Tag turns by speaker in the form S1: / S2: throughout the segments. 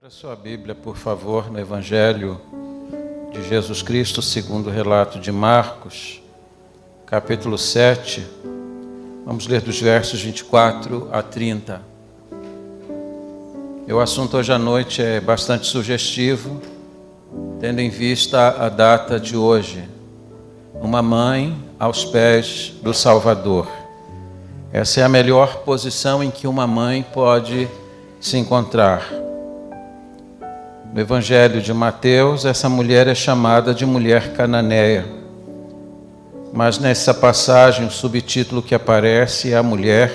S1: Abra sua Bíblia, por favor, no Evangelho de Jesus Cristo, segundo o relato de Marcos, capítulo 7. Vamos ler dos versos 24 a 30. O assunto hoje à noite é bastante sugestivo, tendo em vista a data de hoje. Uma mãe aos pés do Salvador. Essa é a melhor posição em que uma mãe pode se encontrar. No Evangelho de Mateus, essa mulher é chamada de mulher cananeia. Mas nessa passagem, o subtítulo que aparece é a mulher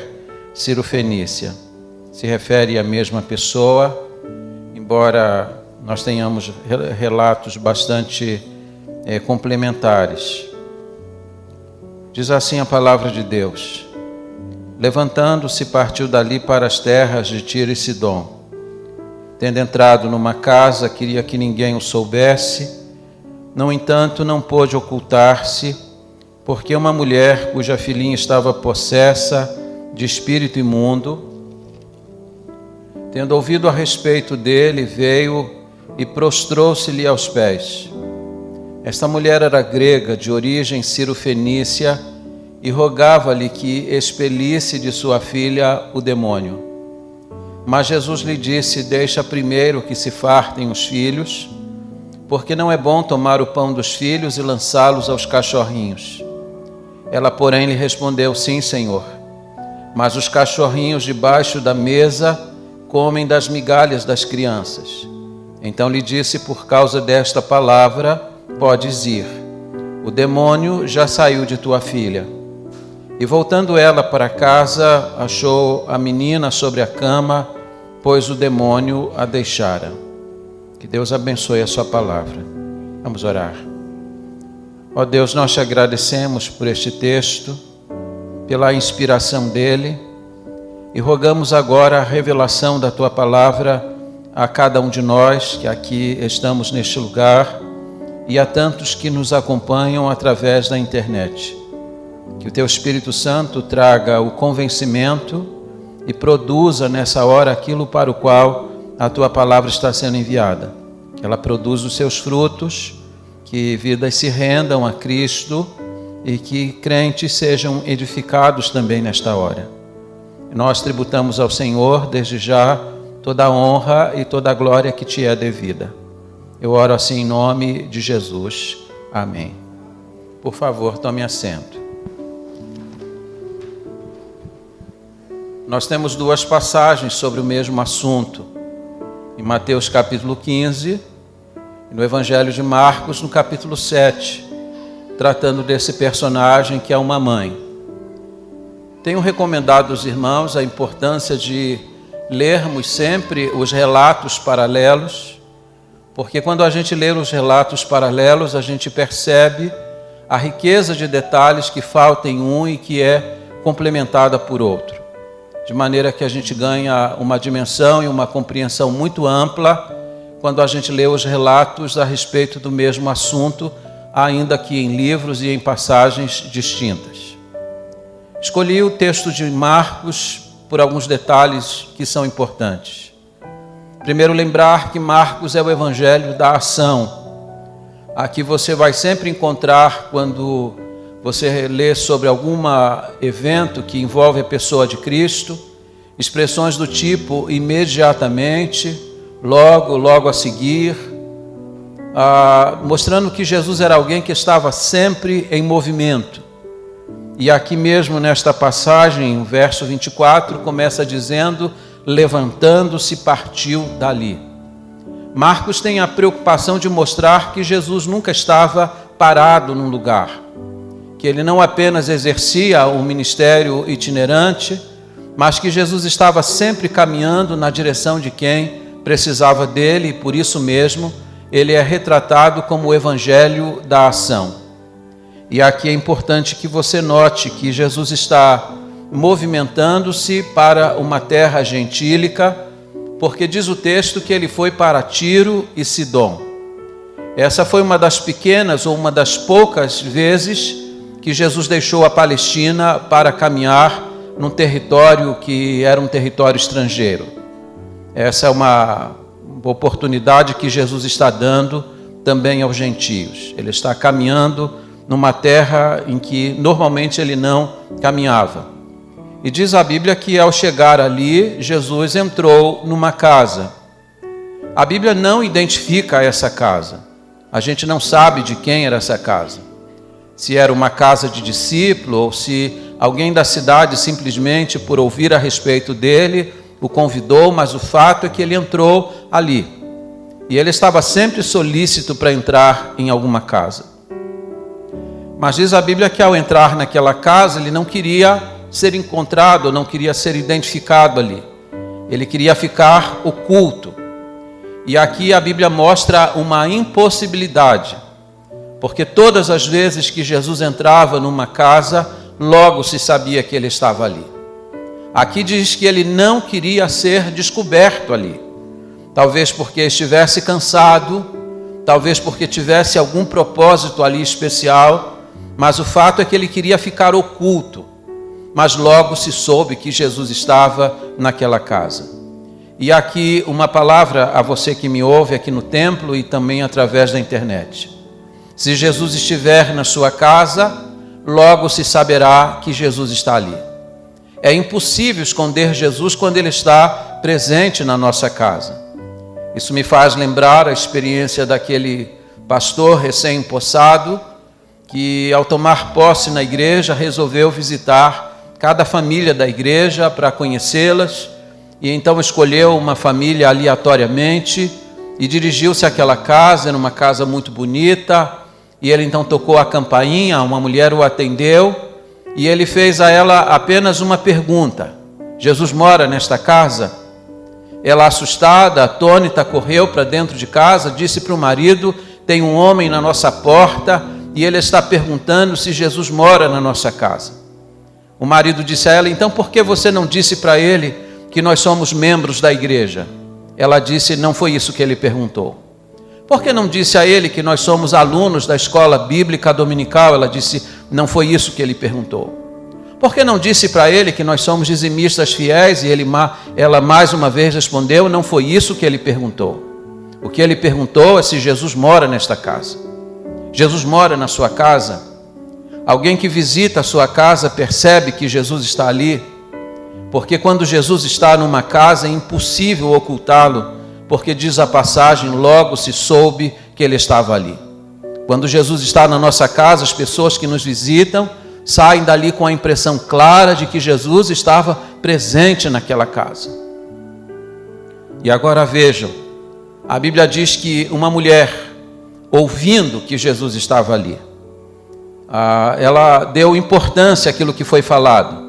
S1: cirofenícia. Se refere à mesma pessoa, embora nós tenhamos relatos bastante complementares. Diz assim a palavra de Deus: levantando-se, partiu dali para as terras de Tiro e Sidom. Tendo entrado numa casa, queria que ninguém o soubesse. No entanto, não pôde ocultar-se, porque uma mulher cuja filhinha estava possessa de espírito imundo, tendo ouvido a respeito dele, veio e prostrou-se-lhe aos pés. Esta mulher era grega, de origem cirofenícia, e rogava-lhe que expelisse de sua filha o demônio. Mas Jesus lhe disse: deixa primeiro que se fartem os filhos, porque não é bom tomar o pão dos filhos e lançá-los aos cachorrinhos. Ela, porém, lhe respondeu: sim, Senhor, mas os cachorrinhos debaixo da mesa comem das migalhas das crianças. Então lhe disse: por causa desta palavra, podes ir. O demônio já saiu de tua filha. E voltando ela para casa, achou a menina sobre a cama, pois o demônio a deixara. Que Deus abençoe a sua palavra. Vamos orar. Ó Deus, nós te agradecemos por este texto, pela inspiração dele, e rogamos agora a revelação da tua palavra a cada um de nós que aqui estamos neste lugar e a tantos que nos acompanham através da internet. Que o teu Espírito Santo traga o convencimento e produza nessa hora aquilo para o qual a tua palavra está sendo enviada. Que ela produza os seus frutos, que vidas se rendam a Cristo e que crentes sejam edificados também nesta hora. Nós tributamos ao Senhor desde já toda a honra e toda a glória que te é devida. Eu oro assim em nome de Jesus. Amém. Por favor, tome assento. Nós temos duas passagens sobre o mesmo assunto, em Mateus capítulo 15 e no Evangelho de Marcos no capítulo 7, tratando desse personagem que é uma mãe. Tenho recomendado aos irmãos a importância de lermos sempre os relatos paralelos, porque quando a gente lê os relatos paralelos, a gente percebe a riqueza de detalhes que falta em um e que é complementada por outro. De maneira que a gente ganha uma dimensão e uma compreensão muito ampla quando a gente lê os relatos a respeito do mesmo assunto, ainda que em livros e em passagens distintas. Escolhi o texto de Marcos por alguns detalhes que são importantes. Primeiro, lembrar que Marcos é o evangelho da ação. Aqui você vai sempre encontrar, quando você lê sobre algum evento que envolve a pessoa de Cristo, expressões do tipo imediatamente, logo a seguir, mostrando que Jesus era alguém que estava sempre em movimento. E aqui mesmo nesta passagem, o verso 24, começa dizendo: levantando-se, partiu dali. Marcos tem a preocupação de mostrar que Jesus nunca estava parado num lugar, que ele não apenas exercia um ministério itinerante, mas que Jesus estava sempre caminhando na direção de quem precisava dele, e por isso mesmo ele é retratado como o evangelho da ação. E aqui é importante que você note que Jesus está movimentando-se para uma terra gentílica, porque diz o texto que ele foi para Tiro e Sidom. Essa foi uma das pequenas ou uma das poucas vezes que Jesus deixou a Palestina para caminhar num território que era um território estrangeiro. Essa é uma oportunidade que Jesus está dando também aos gentios. Ele está caminhando numa terra em que normalmente ele não caminhava. E diz a Bíblia que ao chegar ali, Jesus entrou numa casa. A Bíblia não identifica essa casa. A gente não sabe de quem era essa casa. Se era uma casa de discípulo ou se alguém da cidade simplesmente por ouvir a respeito dele o convidou, mas o fato é que ele entrou ali. E ele estava sempre solícito para entrar em alguma casa. Mas diz a Bíblia que ao entrar naquela casa, ele não queria ser encontrado, não queria ser identificado ali. Ele queria ficar oculto. E aqui a Bíblia mostra uma impossibilidade, porque todas as vezes que Jesus entrava numa casa, logo se sabia que ele estava ali. Aqui diz que ele não queria ser descoberto ali. Talvez porque estivesse cansado, talvez porque tivesse algum propósito ali especial, mas o fato é que ele queria ficar oculto. Mas logo se soube que Jesus estava naquela casa. E aqui uma palavra a você que me ouve aqui no templo e também através da internet. Se Jesus estiver na sua casa, logo se saberá que Jesus está ali. É impossível esconder Jesus quando ele está presente na nossa casa. Isso me faz lembrar a experiência daquele pastor recém-empossado que, ao tomar posse na igreja, resolveu visitar cada família da igreja para conhecê-las, e então escolheu uma família aleatoriamente e dirigiu-se àquela casa. Era uma casa muito bonita, e ele então tocou a campainha, uma mulher o atendeu, e ele fez a ela apenas uma pergunta: Jesus mora nesta casa? Ela, assustada, atônita, correu para dentro de casa, disse para o marido: tem um homem na nossa porta e ele está perguntando se Jesus mora na nossa casa. O marido disse a ela: então por que você não disse para ele que nós somos membros da igreja? Ela disse: não foi isso que ele perguntou. Por que não disse a ele que nós somos alunos da escola bíblica dominical? Ela disse: não foi isso que ele perguntou. Por que não disse para ele que nós somos dizimistas fiéis? E ela mais uma vez respondeu: não foi isso que ele perguntou. O que ele perguntou é se Jesus mora nesta casa. Jesus mora na sua casa? Alguém que visita a sua casa percebe que Jesus está ali? Porque quando Jesus está numa casa é impossível ocultá-lo, porque diz a passagem, logo se soube que ele estava ali. Quando Jesus está na nossa casa, as pessoas que nos visitam saem dali com a impressão clara de que Jesus estava presente naquela casa. E agora vejam, a Bíblia diz que uma mulher, ouvindo que Jesus estava ali, ela deu importância àquilo que foi falado.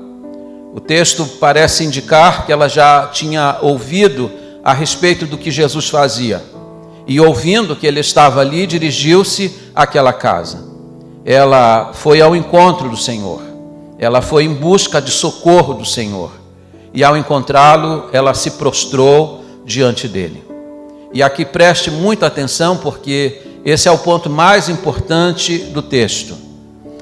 S1: O texto parece indicar que ela já tinha ouvido a respeito do que Jesus fazia. E ouvindo que ele estava ali, dirigiu-se àquela casa. Ela foi ao encontro do Senhor. Ela foi em busca de socorro do Senhor. E ao encontrá-lo, ela se prostrou diante dele. E aqui preste muita atenção, porque esse é o ponto mais importante do texto.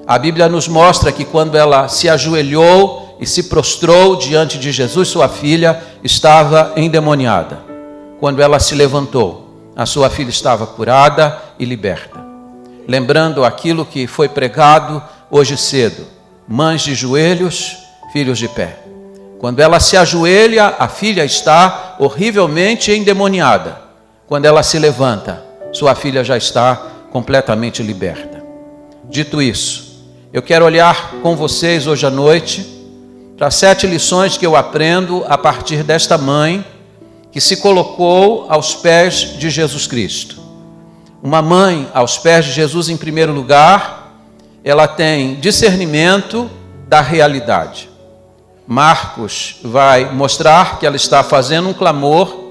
S1: A Bíblia nos mostra que quando ela se ajoelhou e se prostrou diante de Jesus, sua filha estava endemoniada. Quando ela se levantou, a sua filha estava curada e liberta. Lembrando aquilo que foi pregado hoje cedo: mães de joelhos, filhos de pé. Quando ela se ajoelha, a filha está horrivelmente endemoniada. Quando ela se levanta, sua filha já está completamente liberta. Dito isso, eu quero olhar com vocês hoje à noite para 7 lições que eu aprendo a partir desta mãe que se colocou aos pés de Jesus Cristo. Uma mãe aos pés de Jesus, em primeiro lugar, ela tem discernimento da realidade. Marcos vai mostrar que ela está fazendo um clamor,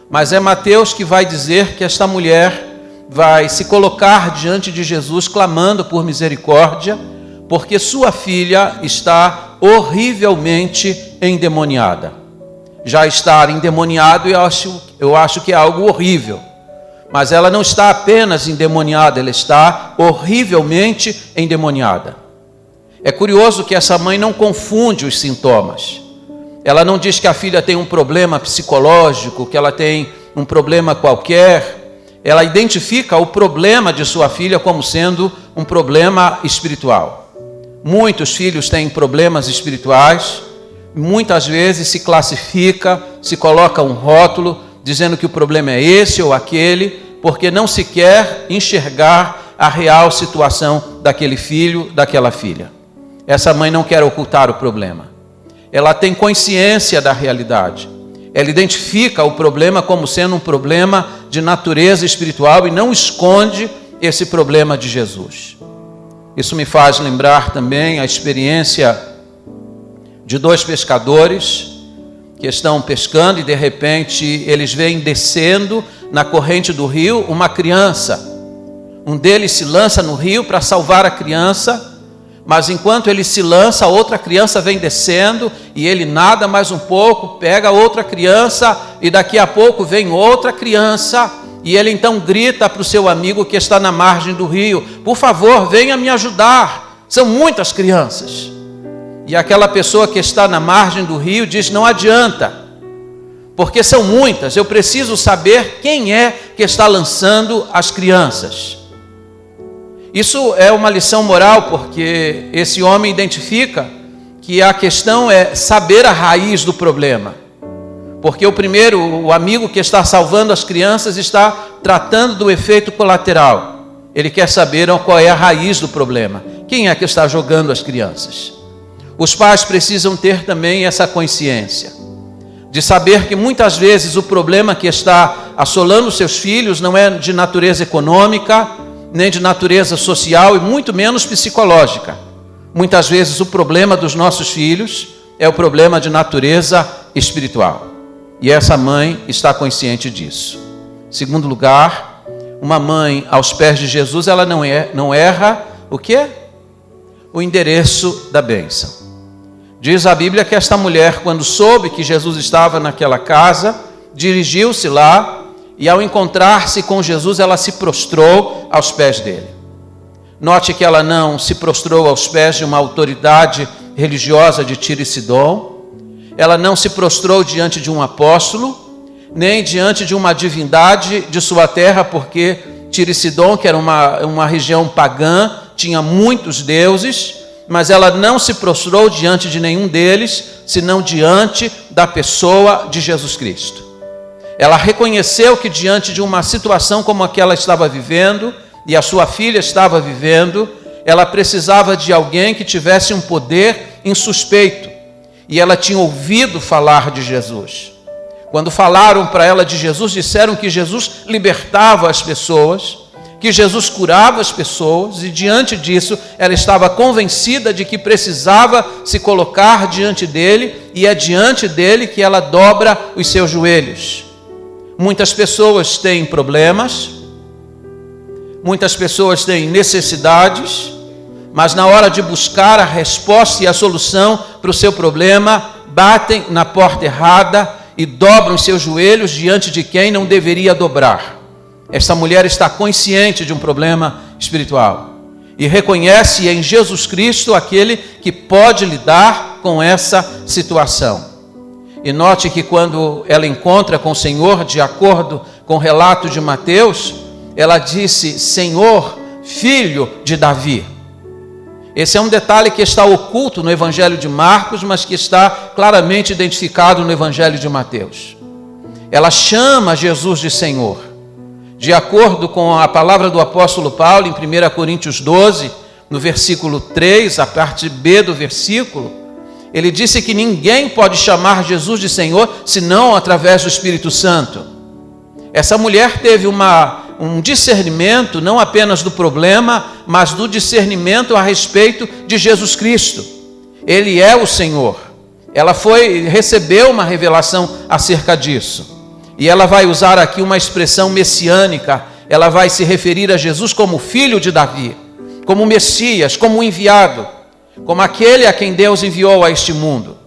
S1: mas é Mateus que vai dizer que esta mulher vai se colocar diante de Jesus clamando por misericórdia, porque sua filha está horrivelmente endemoniada. Já estar endemoniado eu acho que é algo horrível. Mas ela não está apenas endemoniada, ela está horrivelmente endemoniada. É curioso que essa mãe não confunde os sintomas. Ela não diz que a filha tem um problema psicológico, que ela tem um problema qualquer, ela identifica o problema de sua filha como sendo um problema espiritual. Muitos filhos têm problemas espirituais, muitas vezes se classifica, se coloca um rótulo, dizendo que o problema é esse ou aquele, porque não se quer enxergar a real situação daquele filho, daquela filha. Essa mãe não quer ocultar o problema. Ela tem consciência da realidade. Ela identifica o problema como sendo um problema de natureza espiritual e não esconde esse problema de Jesus. Isso me faz lembrar também a experiência de 2 pescadores que estão pescando e de repente eles veem descendo na corrente do rio uma criança. Um deles se lança no rio para salvar a criança, mas enquanto ele se lança, outra criança vem descendo e ele nada mais um pouco, pega outra criança e daqui a pouco vem outra criança e ele então grita para o seu amigo que está na margem do rio: por favor, venha me ajudar, são muitas crianças. E aquela pessoa que está na margem do rio diz: não adianta, porque são muitas, eu preciso saber quem é que está lançando as crianças. Isso é uma lição moral, porque esse homem identifica que a questão é saber a raiz do problema. Porque o amigo que está salvando as crianças está tratando do efeito colateral. Ele quer saber qual é a raiz do problema. Quem é que está jogando as crianças? Os pais precisam ter também essa consciência de saber que muitas vezes o problema que está assolando seus filhos não é de natureza econômica, nem de natureza social e muito menos psicológica. Muitas vezes o problema dos nossos filhos é o problema de natureza espiritual. E essa mãe está consciente disso. Segundo lugar, uma mãe aos pés de Jesus, ela não erra o quê? O endereço da bênção. Diz a Bíblia que esta mulher, quando soube que Jesus estava naquela casa, dirigiu-se lá e ao encontrar-se com Jesus, ela se prostrou aos pés dele. Note que ela não se prostrou aos pés de uma autoridade religiosa de Tiro e Sidom. Ela não se prostrou diante de um apóstolo, nem diante de uma divindade de sua terra, porque Tiro e Sidom, que era uma região pagã, tinha muitos deuses, mas ela não se prostrou diante de nenhum deles, senão diante da pessoa de Jesus Cristo. Ela reconheceu que diante de uma situação como a que ela estava vivendo, e a sua filha estava vivendo, ela precisava de alguém que tivesse um poder insuspeito. E ela tinha ouvido falar de Jesus. Quando falaram para ela de Jesus, disseram que Jesus libertava as pessoas, que Jesus curava as pessoas, e diante disso ela estava convencida de que precisava se colocar diante dele, e é diante dele que ela dobra os seus joelhos. Muitas pessoas têm problemas, muitas pessoas têm necessidades, mas na hora de buscar a resposta e a solução para o seu problema, batem na porta errada e dobram os seus joelhos diante de quem não deveria dobrar. Esta mulher está consciente de um problema espiritual e reconhece em Jesus Cristo aquele que pode lidar com essa situação. E note que quando ela encontra com o Senhor, de acordo com o relato de Mateus, ela disse: Senhor, filho de Davi. Esse é um detalhe que está oculto no Evangelho de Marcos, mas que está claramente identificado no Evangelho de Mateus. Ela chama Jesus de Senhor. De acordo com a palavra do apóstolo Paulo, em 1 Coríntios 12, no versículo 3, a parte B do versículo, ele disse que ninguém pode chamar Jesus de Senhor, senão através do Espírito Santo. Essa mulher teve um discernimento, não apenas do problema, mas do discernimento a respeito de Jesus Cristo. Ele é o Senhor. Ela recebeu uma revelação acerca disso. E ela vai usar aqui uma expressão messiânica. Ela vai se referir a Jesus como filho de Davi, como Messias, como enviado, como aquele a quem Deus enviou a este mundo.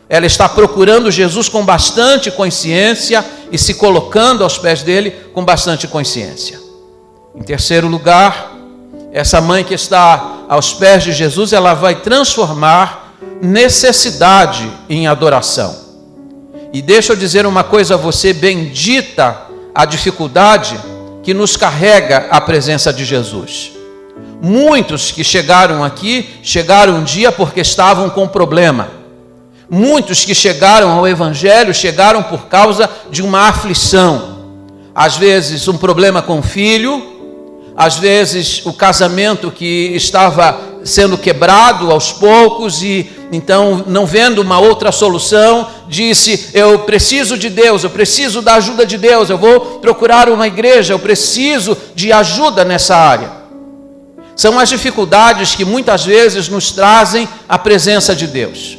S1: Ela está procurando Jesus com bastante consciência e se colocando aos pés dele com bastante consciência. Em terceiro lugar, essa mãe que está aos pés de Jesus, ela vai transformar necessidade em adoração. E deixa eu dizer uma coisa a você: bendita a dificuldade que nos carrega à presença de Jesus. Muitos que chegaram aqui, chegaram um dia porque estavam com problema. Muitos que chegaram ao Evangelho, chegaram por causa de uma aflição. Às vezes um problema com o filho, às vezes o casamento que estava sendo quebrado aos poucos e então, não vendo uma outra solução, disse: eu preciso de Deus, eu preciso da ajuda de Deus, eu vou procurar uma igreja, eu preciso de ajuda nessa área. São as dificuldades que muitas vezes nos trazem a presença de Deus.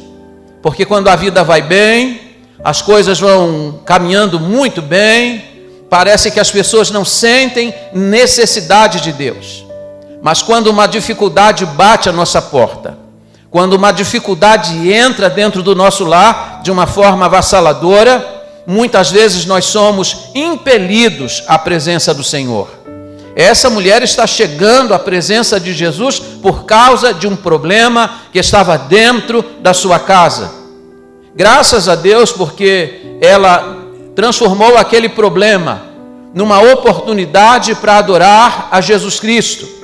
S1: Porque quando a vida vai bem, as coisas vão caminhando muito bem, parece que as pessoas não sentem necessidade de Deus. Mas quando uma dificuldade bate à nossa porta, quando uma dificuldade entra dentro do nosso lar de uma forma avassaladora, muitas vezes nós somos impelidos à presença do Senhor. Essa mulher está chegando à presença de Jesus por causa de um problema que estava dentro da sua casa. Graças a Deus, porque ela transformou aquele problema numa oportunidade para adorar a Jesus Cristo.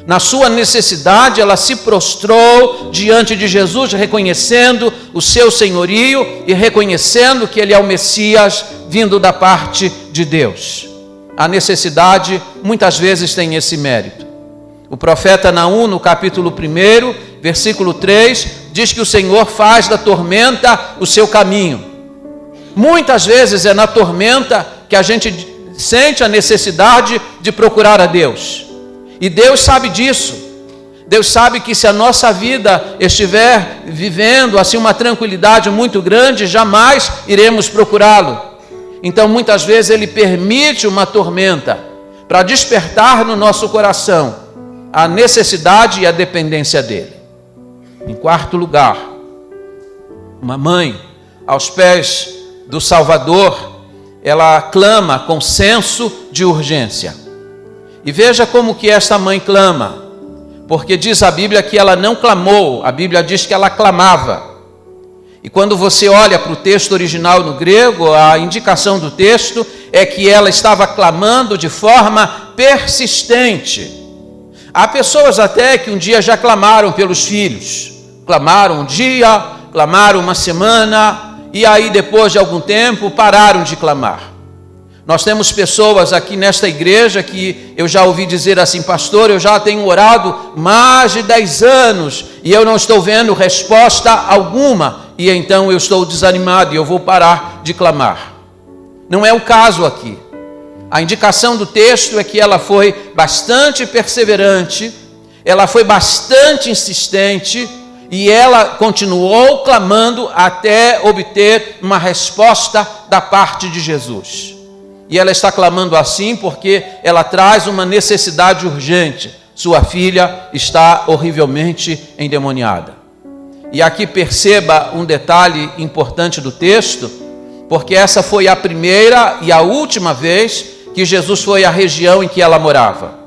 S1: Na sua necessidade, ela se prostrou diante de Jesus, reconhecendo o seu senhorio e reconhecendo que ele é o Messias vindo da parte de Deus. A necessidade muitas vezes tem esse mérito. O profeta Naum, no capítulo 1, versículo 3, diz que o Senhor faz da tormenta o seu caminho. Muitas vezes é na tormenta que a gente sente a necessidade de procurar a Deus. E Deus sabe disso. Deus sabe que se a nossa vida estiver vivendo assim uma tranquilidade muito grande, jamais iremos procurá-lo. Então muitas vezes Ele permite uma tormenta para despertar no nosso coração a necessidade e a dependência dEle. Em quarto lugar, uma mãe aos pés do Salvador, ela clama com senso de urgência. E veja como que esta mãe clama, porque diz a Bíblia que ela não clamou, a Bíblia diz que ela clamava. E quando você olha para o texto original no grego, a indicação do texto é que ela estava clamando de forma persistente. Há pessoas até que um dia já clamaram pelos filhos, clamaram um dia, clamaram uma semana, e aí depois de algum tempo pararam de clamar. Nós temos pessoas aqui nesta igreja que eu já ouvi dizer assim: pastor, eu já tenho orado mais de 10 anos e eu não estou vendo resposta alguma, e então eu estou desanimado e eu vou parar de clamar. Não é o caso aqui. A indicação do texto é que ela foi bastante perseverante, ela foi bastante insistente e ela continuou clamando até obter uma resposta da parte de Jesus. E ela está clamando assim porque ela traz uma necessidade urgente. Sua filha está horrivelmente endemoniada. E aqui perceba um detalhe importante do texto, porque essa foi a primeira e a última vez que Jesus foi à região em que ela morava.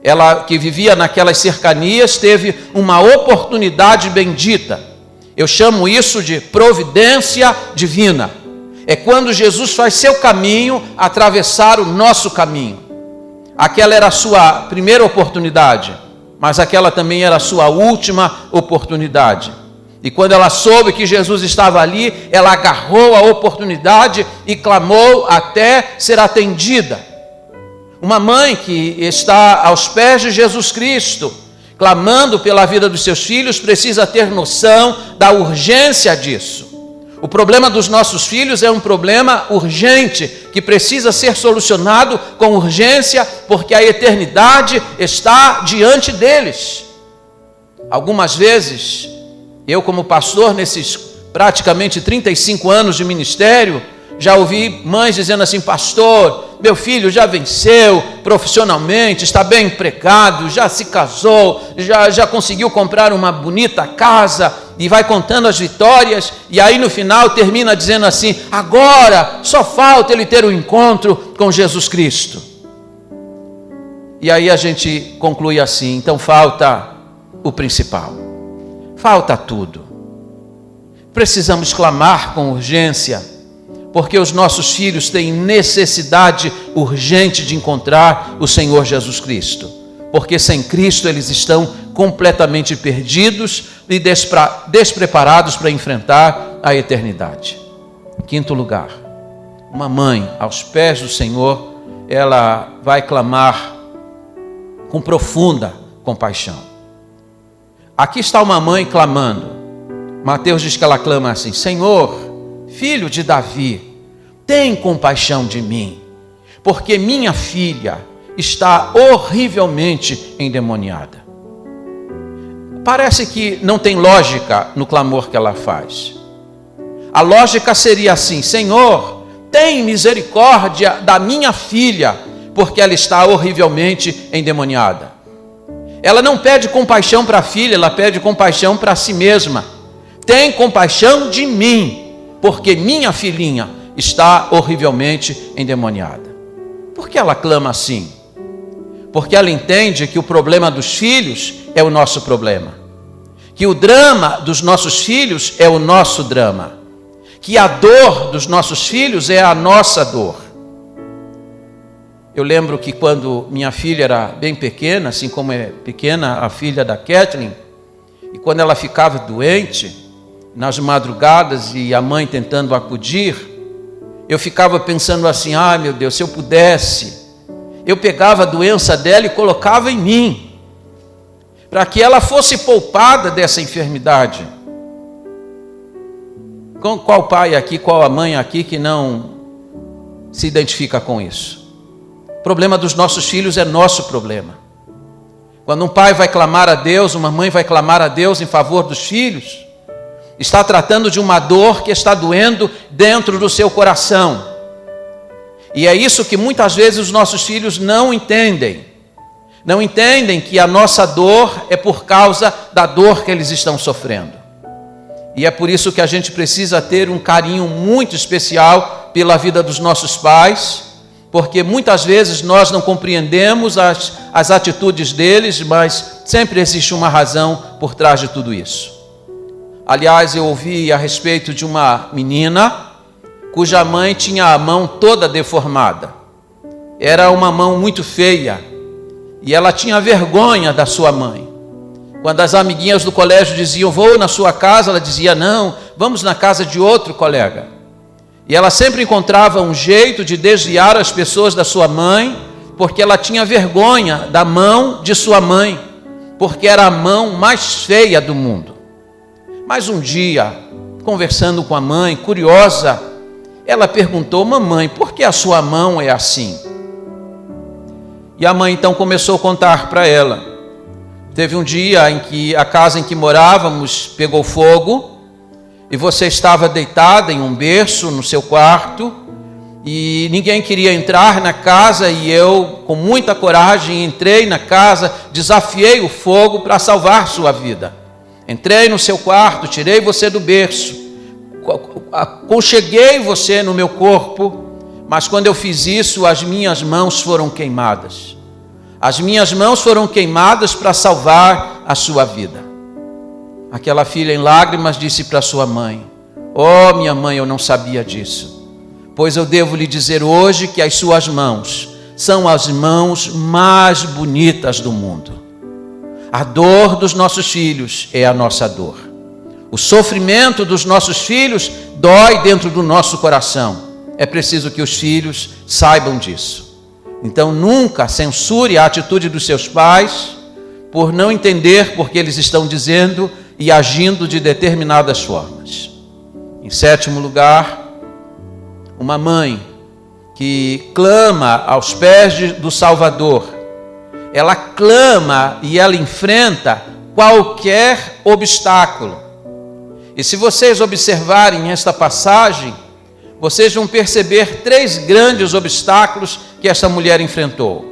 S1: Ela, que vivia naquelas cercanias, teve uma oportunidade bendita. Eu chamo isso de providência divina. É quando Jesus faz seu caminho atravessar o nosso caminho. Aquela era a sua primeira oportunidade, mas aquela também era a sua última oportunidade. E quando ela soube que Jesus estava ali, ela agarrou a oportunidade e clamou até ser atendida. Uma mãe que está aos pés de Jesus Cristo, clamando pela vida dos seus filhos, precisa ter noção da urgência disso. O problema dos nossos filhos é um problema urgente, que precisa ser solucionado com urgência, porque a eternidade está diante deles. Algumas vezes, eu como pastor, nesses praticamente 35 anos de ministério, já ouvi mães dizendo assim: pastor, meu filho já venceu profissionalmente, está bem empregado, já se casou, já conseguiu comprar uma bonita casa, e vai contando as vitórias, e aí no final termina dizendo assim: agora só falta ele ter um encontro com Jesus Cristo. E aí a gente conclui assim: então falta o principal, falta tudo. Precisamos clamar com urgência, porque os nossos filhos têm necessidade urgente de encontrar o Senhor Jesus Cristo, porque sem Cristo eles estão completamente perdidos e despreparados para enfrentar a eternidade. Em quinto lugar, uma mãe aos pés do Senhor, ela vai clamar com profunda compaixão. Aqui está uma mãe clamando. Mateus diz que ela clama assim: Senhor, filho de Davi, tem compaixão de mim, porque minha filha está horrivelmente endemoniada. Parece que não tem lógica no clamor que ela faz. A lógica seria assim: Senhor, tem misericórdia da minha filha, porque ela está horrivelmente endemoniada. Ela não pede compaixão para a filha, ela pede compaixão para si mesma. Tem compaixão de mim, porque minha filhinha está horrivelmente endemoniada. Por que ela clama assim? Porque ela entende que o problema dos filhos é o nosso problema, que o drama dos nossos filhos é o nosso drama, que a dor dos nossos filhos é a nossa dor. Eu lembro que quando minha filha era bem pequena, assim como é pequena a filha da Kathleen, e quando ela ficava doente, nas madrugadas e a mãe tentando acudir, eu ficava pensando assim: ah, meu Deus, se eu pudesse, eu pegava a doença dela e colocava em mim, para que ela fosse poupada dessa enfermidade. Qual pai aqui, qual a mãe aqui que não se identifica com isso? O problema dos nossos filhos é nosso problema. Quando um pai vai clamar a Deus, uma mãe vai clamar a Deus em favor dos filhos, está tratando de uma dor que está doendo dentro do seu coração. E é isso que muitas vezes os nossos filhos não entendem. Não entendem que a nossa dor é por causa da dor que eles estão sofrendo. E é por isso que a gente precisa ter um carinho muito especial pela vida dos nossos pais, porque muitas vezes nós não compreendemos as atitudes deles, mas sempre existe uma razão por trás de tudo isso. Aliás, eu ouvi a respeito de uma menina cuja mãe tinha a mão toda deformada. Era uma mão muito feia e ela tinha vergonha da sua mãe. Quando as amiguinhas do colégio diziam: vou na sua casa, ela dizia: não, vamos na casa de outro colega. E ela sempre encontrava um jeito de desviar as pessoas da sua mãe, porque ela tinha vergonha da mão de sua mãe, porque era a mão mais feia do mundo. Mas um dia, conversando com a mãe, curiosa, ela perguntou: mamãe, por que a sua mão é assim? E a mãe então começou a contar para ela. Teve um dia em que a casa em que morávamos pegou fogo, e você estava deitada em um berço no seu quarto, e ninguém queria entrar na casa, e eu, com muita coragem, entrei na casa, desafiei o fogo para salvar sua vida. Entrei no seu quarto, tirei você do berço, aconcheguei você no meu corpo, mas quando eu fiz isso, as minhas mãos foram queimadas. As minhas mãos foram queimadas para salvar a sua vida. Aquela filha em lágrimas disse para sua mãe: oh, minha mãe, eu não sabia disso, pois eu devo lhe dizer hoje que as suas mãos são as mãos mais bonitas do mundo. A dor dos nossos filhos é a nossa dor. O sofrimento dos nossos filhos dói dentro do nosso coração. É preciso que os filhos saibam disso. Então nunca censure a atitude dos seus pais por não entender porque eles estão dizendo e agindo de determinadas formas. Em sétimo lugar, uma mãe que clama aos pés do Salvador. Ela clama e ela enfrenta qualquer obstáculo. E se vocês observarem esta passagem, vocês vão perceber 3 grandes obstáculos que essa mulher enfrentou.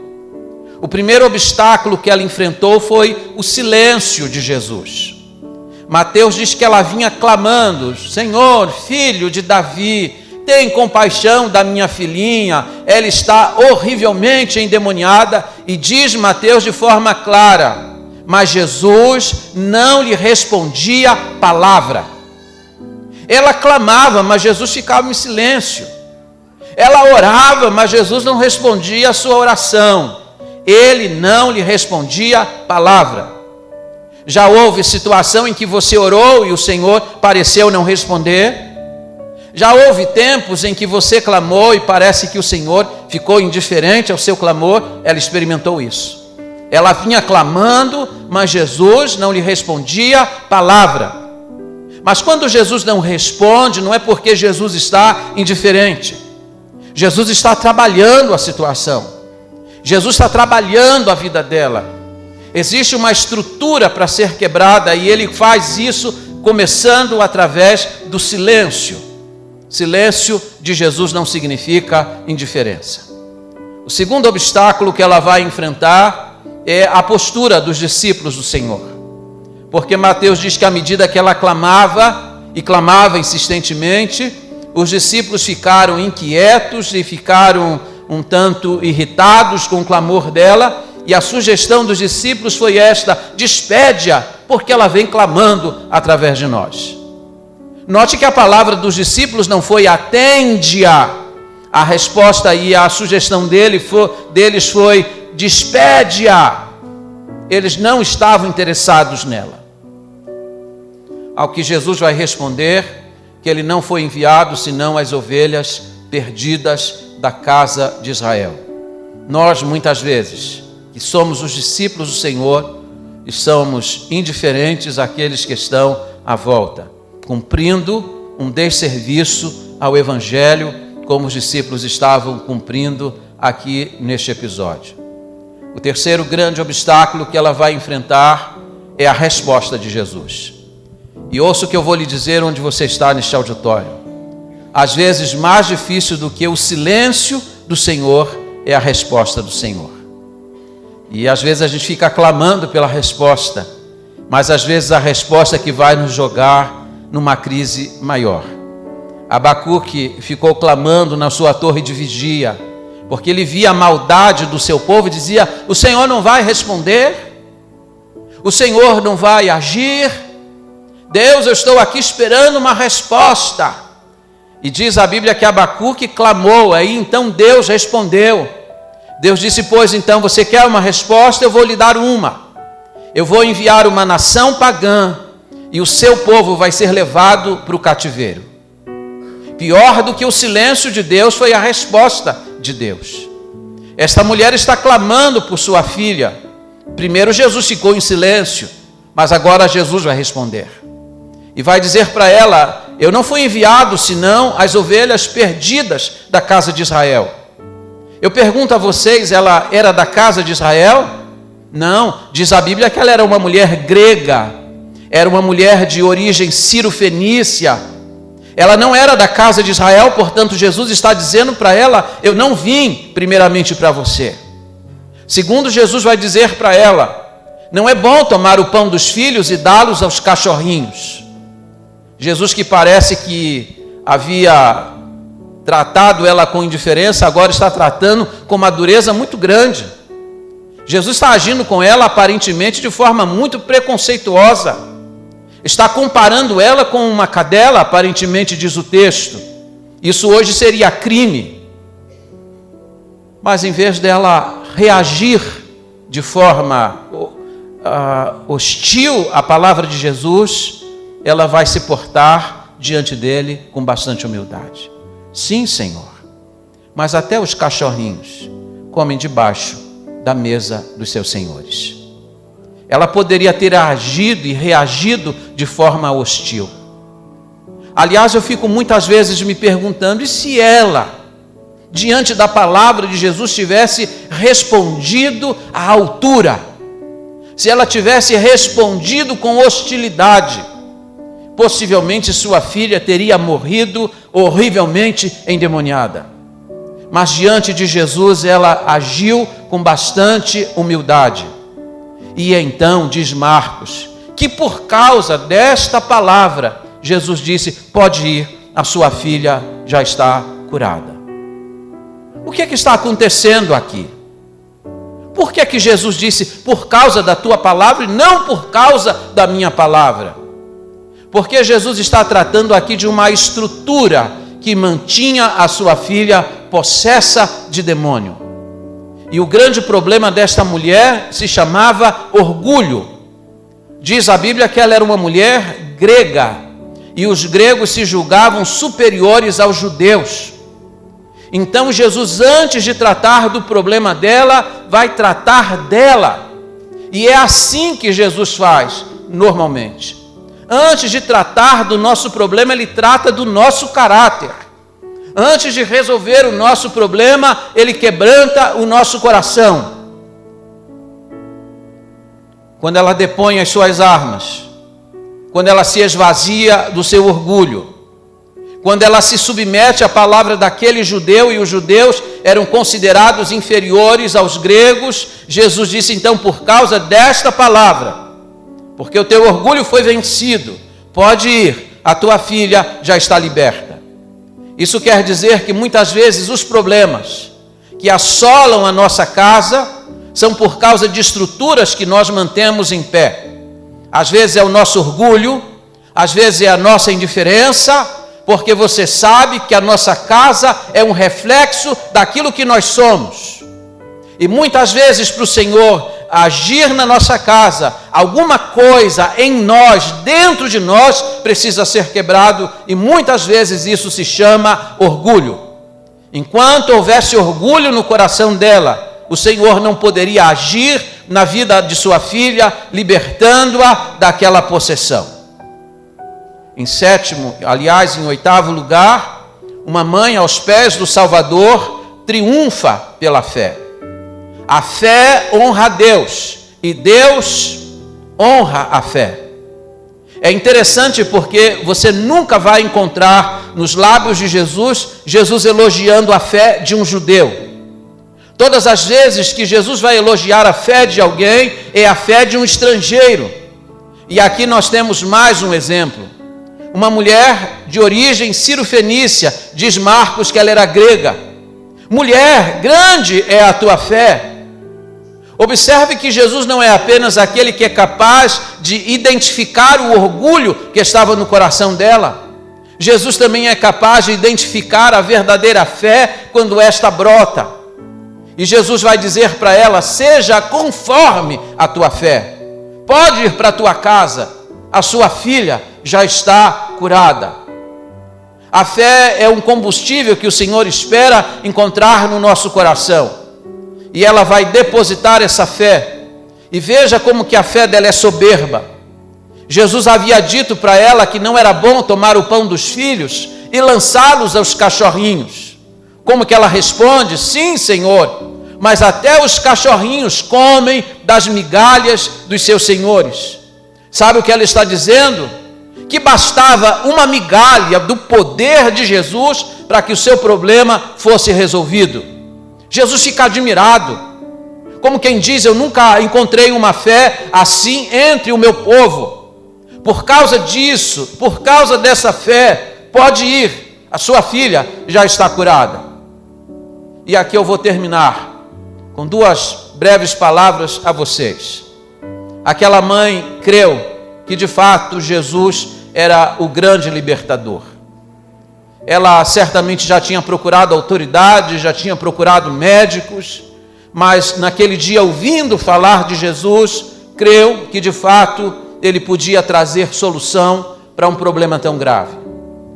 S1: O primeiro obstáculo que ela enfrentou foi o silêncio de Jesus. Mateus diz que ela vinha clamando: Senhor, filho de Davi, tem compaixão da minha filhinha, ela está horrivelmente endemoniada. E diz Mateus de forma clara, mas Jesus não lhe respondia palavra. Ela clamava, mas Jesus ficava em silêncio. Ela orava, mas Jesus não respondia a sua oração. Ele não lhe respondia palavra. Já houve situação em que você orou e o Senhor pareceu não responder? Já houve tempos em que você clamou e parece que o Senhor ficou indiferente ao seu clamor? Ela experimentou isso. Ela vinha clamando, mas Jesus não lhe respondia palavra. Mas quando Jesus não responde, não é porque Jesus está indiferente. Jesus está trabalhando a situação. Jesus está trabalhando a vida dela. Existe uma estrutura para ser quebrada e Ele faz isso começando através do silêncio. Silêncio de Jesus não significa indiferença. O segundo obstáculo que ela vai enfrentar é a postura dos discípulos do Senhor. Porque Mateus diz que à medida que ela clamava, e clamava insistentemente, os discípulos ficaram inquietos e ficaram um tanto irritados com o clamor dela, e a sugestão dos discípulos foi esta: despede-a, porque ela vem clamando através de nós. Note que a palavra dos discípulos não foi atende-a. A resposta e a sugestão deles foi despede-a. Eles não estavam interessados nela. Ao que Jesus vai responder que ele não foi enviado senão as ovelhas perdidas da casa de Israel. Nós, muitas vezes, que somos os discípulos do Senhor, e somos indiferentes àqueles que estão à volta, cumprindo um desserviço ao Evangelho, como os discípulos estavam cumprindo aqui neste episódio. O terceiro grande obstáculo que ela vai enfrentar é a resposta de Jesus. E ouça o que eu vou lhe dizer onde você está neste auditório. Às vezes, mais difícil do que o silêncio do Senhor é a resposta do Senhor. E às vezes a gente fica clamando pela resposta, mas às vezes a resposta é que vai nos jogar numa crise maior. Abacuque ficou clamando na sua torre de vigia, porque ele via a maldade do seu povo e dizia: o Senhor não vai responder, o Senhor não vai agir. Deus, eu estou aqui esperando uma resposta. E diz a Bíblia que Abacuque clamou, aí então Deus respondeu. Deus disse: pois então você quer uma resposta? Eu vou lhe dar uma. Eu vou enviar uma nação pagã e o seu povo vai ser levado para o cativeiro. Pior do que o silêncio de Deus foi a resposta de Deus. Esta mulher está clamando por sua filha. Primeiro Jesus ficou em silêncio, mas agora Jesus vai responder. E vai dizer para ela: eu não fui enviado senão as ovelhas perdidas da casa de Israel. Eu pergunto a vocês, ela era da casa de Israel? Não, diz a Bíblia que ela era uma mulher grega, era uma mulher de origem sírio-fenícia. Ela não era da casa de Israel, portanto Jesus está dizendo para ela: eu não vim primeiramente para você. Segundo, Jesus vai dizer para ela: não é bom tomar o pão dos filhos e dá-los aos cachorrinhos. Jesus, que parece que havia tratado ela com indiferença, agora está tratando com uma dureza muito grande. Jesus está agindo com ela aparentemente de forma muito preconceituosa. Está comparando ela com uma cadela, aparentemente, diz o texto. Isso hoje seria crime. Mas em vez dela reagir de forma hostil à palavra de Jesus, ela vai se portar diante dele com bastante humildade. Sim, Senhor, mas até os cachorrinhos comem debaixo da mesa dos seus senhores. Ela poderia ter agido e reagido de forma hostil. Aliás, eu fico muitas vezes me perguntando: e se ela, diante da palavra de Jesus, tivesse respondido à altura? Se ela tivesse respondido com hostilidade, possivelmente sua filha teria morrido horrivelmente endemoniada. Mas diante de Jesus ela agiu com bastante humildade. E então diz Marcos que por causa desta palavra Jesus disse: pode ir, a sua filha já está curada. O que é que está acontecendo aqui? Por que é que Jesus disse por causa da tua palavra e não por causa da minha palavra? Porque Jesus está tratando aqui de uma estrutura que mantinha a sua filha possessa de demônio. E o grande problema desta mulher se chamava orgulho. Diz a Bíblia que ela era uma mulher grega, e os gregos se julgavam superiores aos judeus. Então Jesus, antes de tratar do problema dela, vai tratar dela. E é assim que Jesus faz, normalmente. Antes de tratar do nosso problema, ele trata do nosso caráter. Antes de resolver o nosso problema, ele quebranta o nosso coração. Quando ela depõe as suas armas, quando ela se esvazia do seu orgulho, quando ela se submete à palavra daquele judeu, e os judeus eram considerados inferiores aos gregos, Jesus disse então, por causa desta palavra, porque o teu orgulho foi vencido, pode ir, a tua filha já está liberta. Isso quer dizer que muitas vezes os problemas que assolam a nossa casa são por causa de estruturas que nós mantemos em pé. Às vezes é o nosso orgulho, às vezes é a nossa indiferença, porque você sabe que a nossa casa é um reflexo daquilo que nós somos. E muitas vezes para o Senhor agir na nossa casa, alguma coisa em nós, dentro de nós, precisa ser quebrado, e muitas vezes isso se chama orgulho. Enquanto houvesse orgulho no coração dela, o Senhor não poderia agir na vida de sua filha, libertando-a daquela possessão. Em oitavo lugar, uma mãe aos pés do Salvador triunfa pela fé. A fé honra a Deus e Deus honra a fé. É interessante porque você nunca vai encontrar nos lábios de Jesus elogiando a fé de um judeu. Todas as vezes que Jesus vai elogiar a fé de alguém, é a fé de um estrangeiro. E aqui nós temos mais um exemplo. Uma mulher de origem sírio-fenícia, diz Marcos que ela era grega. Mulher, grande é a tua fé. Observe que Jesus não é apenas aquele que é capaz de identificar o orgulho que estava no coração dela. Jesus também é capaz de identificar a verdadeira fé quando esta brota. E Jesus vai dizer para ela, seja conforme a tua fé. Pode ir para a tua casa, a sua filha já está curada. A fé é um combustível que o Senhor espera encontrar no nosso coração. E ela vai depositar essa fé. E veja como que a fé dela é soberba. Jesus havia dito para ela que não era bom tomar o pão dos filhos e lançá-los aos cachorrinhos. Como que ela responde? Sim, Senhor, mas até os cachorrinhos comem das migalhas dos seus senhores. Sabe o que ela está dizendo? Que bastava uma migalha do poder de Jesus para que o seu problema fosse resolvido. Jesus fica admirado, como quem diz, eu nunca encontrei uma fé assim entre o meu povo. Por causa disso, por causa dessa fé, pode ir, a sua filha já está curada. E aqui eu vou terminar com duas breves palavras a vocês. Aquela mãe creu que de fato Jesus era o grande libertador. Ela certamente já tinha procurado autoridades, já tinha procurado médicos, mas naquele dia, ouvindo falar de Jesus, creu que de fato ele podia trazer solução para um problema tão grave.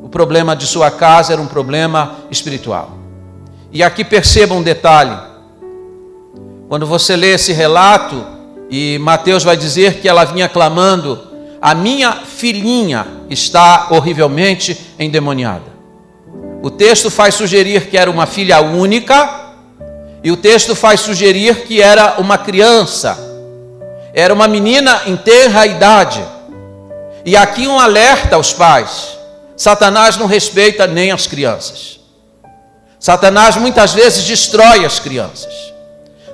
S1: O problema de sua casa era um problema espiritual. E aqui perceba um detalhe. Quando você lê esse relato, e Mateus vai dizer que ela vinha clamando, a minha filhinha está horrivelmente endemoniada. O texto faz sugerir que era uma filha única, e o texto faz sugerir que era uma criança, era uma menina em tenra idade. E aqui um alerta aos pais: Satanás não respeita nem as crianças. Satanás muitas vezes destrói as crianças.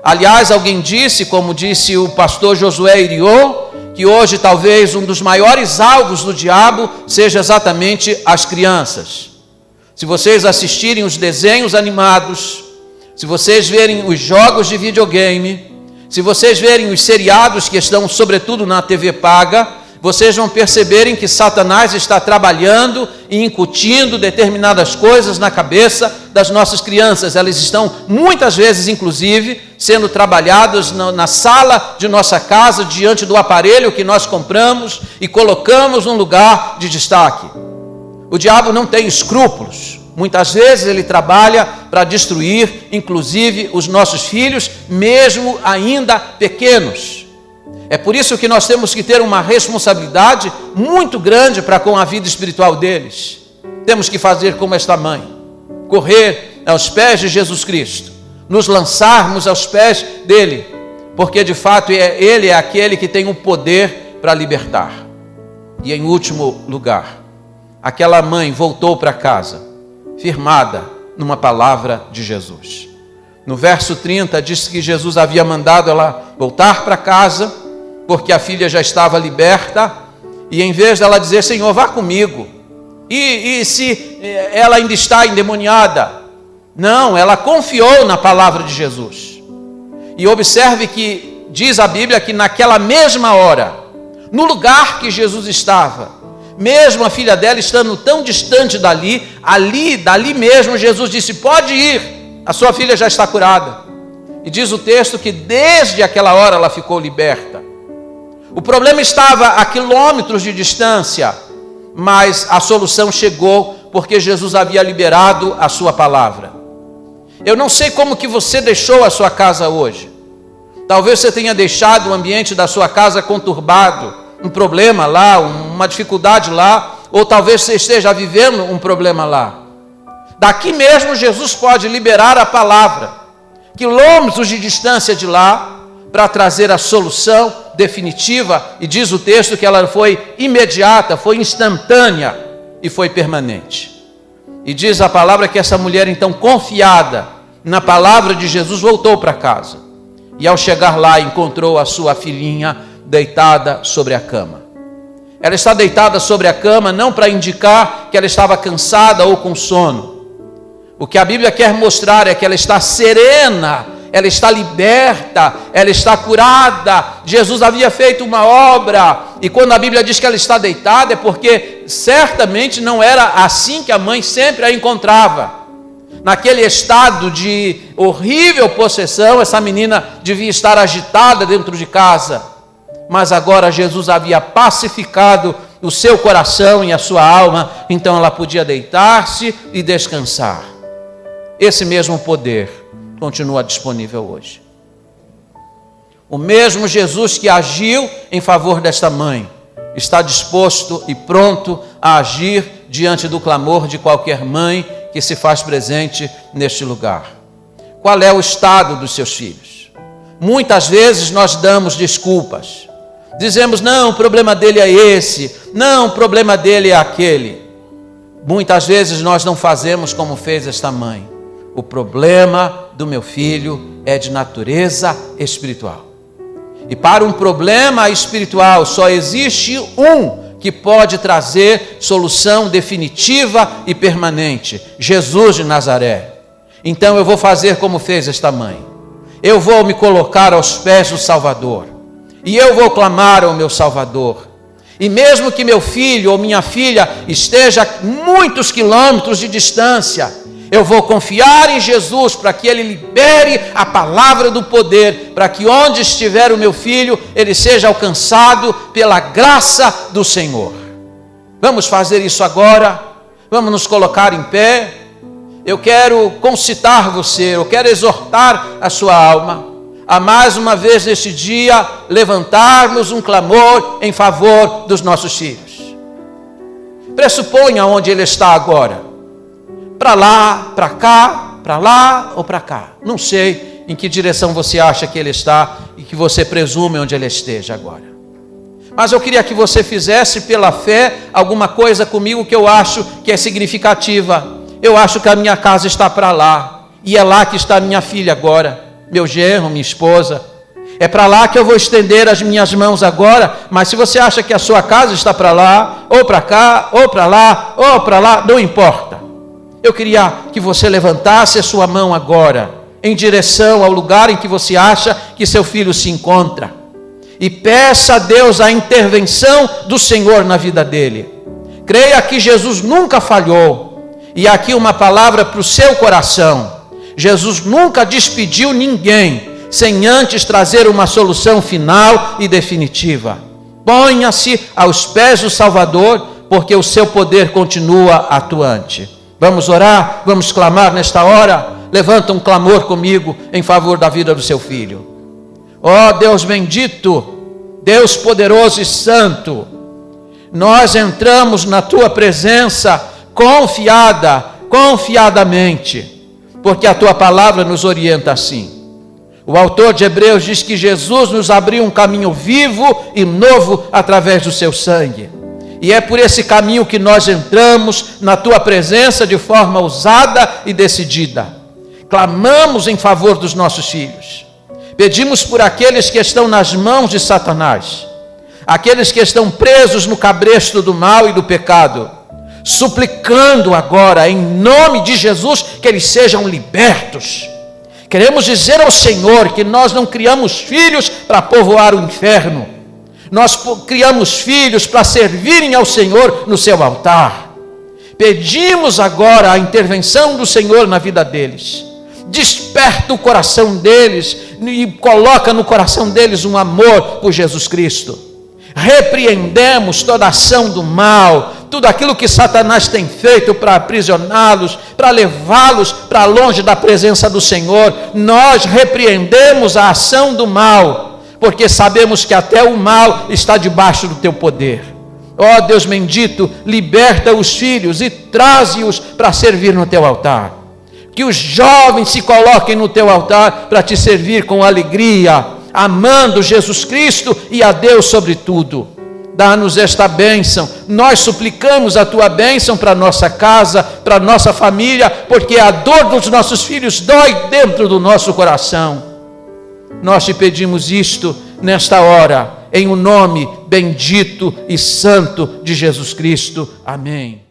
S1: Aliás, alguém disse, como disse o pastor Josué Irion, que hoje talvez um dos maiores alvos do diabo seja exatamente as crianças. Se vocês assistirem os desenhos animados, se vocês verem os jogos de videogame, se vocês verem os seriados que estão sobretudo na TV paga, vocês vão perceberem que Satanás está trabalhando e incutindo determinadas coisas na cabeça das nossas crianças. Elas estão, muitas vezes, inclusive, sendo trabalhadas na sala de nossa casa, diante do aparelho que nós compramos e colocamos num lugar de destaque. O diabo não tem escrúpulos. Muitas vezes ele trabalha para destruir, inclusive, os nossos filhos, mesmo ainda pequenos. É por isso que nós temos que ter uma responsabilidade muito grande para com a vida espiritual deles. Temos que fazer como esta mãe, correr aos pés de Jesus Cristo, nos lançarmos aos pés dele, porque de fato ele é aquele que tem o poder para libertar. E em último lugar, aquela mãe voltou para casa, firmada numa palavra de Jesus. No verso 30 diz que Jesus havia mandado ela voltar para casa, porque a filha já estava liberta, e em vez dela dizer, Senhor, vá comigo, e se ela ainda está endemoniada? Não, ela confiou na palavra de Jesus. E observe que diz a Bíblia que naquela mesma hora, no lugar que Jesus estava, mesmo a filha dela estando tão distante dali mesmo Jesus disse, pode ir, a sua filha já está curada. E diz o texto que desde aquela hora ela ficou liberta. O problema estava a quilômetros de distância, mas a solução chegou porque Jesus havia liberado a sua palavra. Eu não sei como que você deixou a sua casa hoje. Talvez você tenha deixado o ambiente da sua casa conturbado, um problema lá, uma dificuldade lá, ou talvez você esteja vivendo um problema lá. Daqui mesmo Jesus pode liberar a palavra, quilômetros de distância de lá, para trazer a solução definitiva, e diz o texto que ela foi imediata, foi instantânea e foi permanente. E diz a palavra que essa mulher, então, confiada na palavra de Jesus, voltou para casa. E ao chegar lá, encontrou a sua filhinha deitada sobre a cama. Ela está deitada sobre a cama não para indicar que ela estava cansada ou com sono. O que a Bíblia quer mostrar é que ela está serena, ela está liberta, ela está curada. Jesus havia feito uma obra, e quando a Bíblia diz que ela está deitada, é porque certamente não era assim que a mãe sempre a encontrava. Naquele estado de horrível possessão, essa menina devia estar agitada dentro de casa, mas agora Jesus havia pacificado o seu coração e a sua alma, então ela podia deitar-se e descansar. Esse mesmo poder continua disponível hoje. O mesmo Jesus que agiu em favor desta mãe está disposto e pronto a agir diante do clamor de qualquer mãe que se faz presente neste lugar. Qual é o estado dos seus filhos? Muitas vezes nós damos desculpas. Dizemos, não, o problema dele é esse, não, o problema dele é aquele. Muitas vezes nós não fazemos como fez esta mãe. O problema do meu filho é de natureza espiritual. E para um problema espiritual só existe um que pode trazer solução definitiva e permanente: Jesus de Nazaré. Então eu vou fazer como fez esta mãe. Eu vou me colocar aos pés do Salvador. E eu vou clamar ao meu Salvador. E mesmo que meu filho ou minha filha esteja a muitos quilômetros de distância, eu vou confiar em Jesus para que Ele libere a palavra do poder, para que onde estiver o meu filho, ele seja alcançado pela graça do Senhor. Vamos fazer isso agora? Vamos nos colocar em pé? Eu quero concitar você, eu quero exortar a sua alma a mais uma vez neste dia levantarmos um clamor em favor dos nossos filhos. Pressuponha onde ele está agora. Para lá, para cá, para lá ou para cá. Não sei em que direção você acha que ele está e que você presume onde ele esteja agora. Mas eu queria que você fizesse pela fé alguma coisa comigo que eu acho que é significativa. Eu acho que a minha casa está para lá. E é lá que está a minha filha agora. Meu genro, minha esposa. É para lá que eu vou estender as minhas mãos agora. Mas se você acha que a sua casa está para lá, ou para cá, ou para lá, ou para lá, não importa. Eu queria que você levantasse a sua mão agora, em direção ao lugar em que você acha que seu filho se encontra. e peça a Deus a intervenção do Senhor na vida dele. Creia que Jesus nunca falhou. E aqui uma palavra para o seu coração: Jesus nunca despediu ninguém sem antes trazer uma solução final e definitiva. Ponha-se aos pés do Salvador, porque o seu poder continua atuante. Vamos orar, vamos clamar nesta hora. Levanta um clamor comigo em favor da vida do seu filho. Ó Deus bendito, Deus poderoso e santo, nós entramos na tua presença confiadamente, porque a tua palavra nos orienta assim. O autor de Hebreus diz que Jesus nos abriu um caminho vivo e novo através do seu sangue. E é por esse caminho que nós entramos na tua presença de forma ousada e decidida. Clamamos em favor dos nossos filhos. Pedimos por aqueles que estão nas mãos de Satanás, aqueles que estão presos no cabresto do mal e do pecado, suplicando agora, em nome de Jesus, que eles sejam libertos. Queremos dizer ao Senhor que nós não criamos filhos para povoar o inferno. Nós criamos filhos para servirem ao Senhor no seu altar. Pedimos agora a intervenção do Senhor na vida deles. Desperta o coração deles e coloca no coração deles um amor por Jesus Cristo. Repreendemos toda ação do mal, tudo aquilo que Satanás tem feito para aprisioná-los, para levá-los para longe da presença do Senhor. Nós repreendemos a ação do mal, porque sabemos que até o mal está debaixo do teu poder. Ó Deus bendito, liberta os filhos e traze-os para servir no teu altar. Que os jovens se coloquem no teu altar para te servir com alegria, amando Jesus Cristo e a Deus sobre tudo. Dá-nos esta bênção. Nós suplicamos a tua bênção para a nossa casa, para a nossa família, porque a dor dos nossos filhos dói dentro do nosso coração. Nós te pedimos isto nesta hora, em o nome bendito e santo de Jesus Cristo. Amém.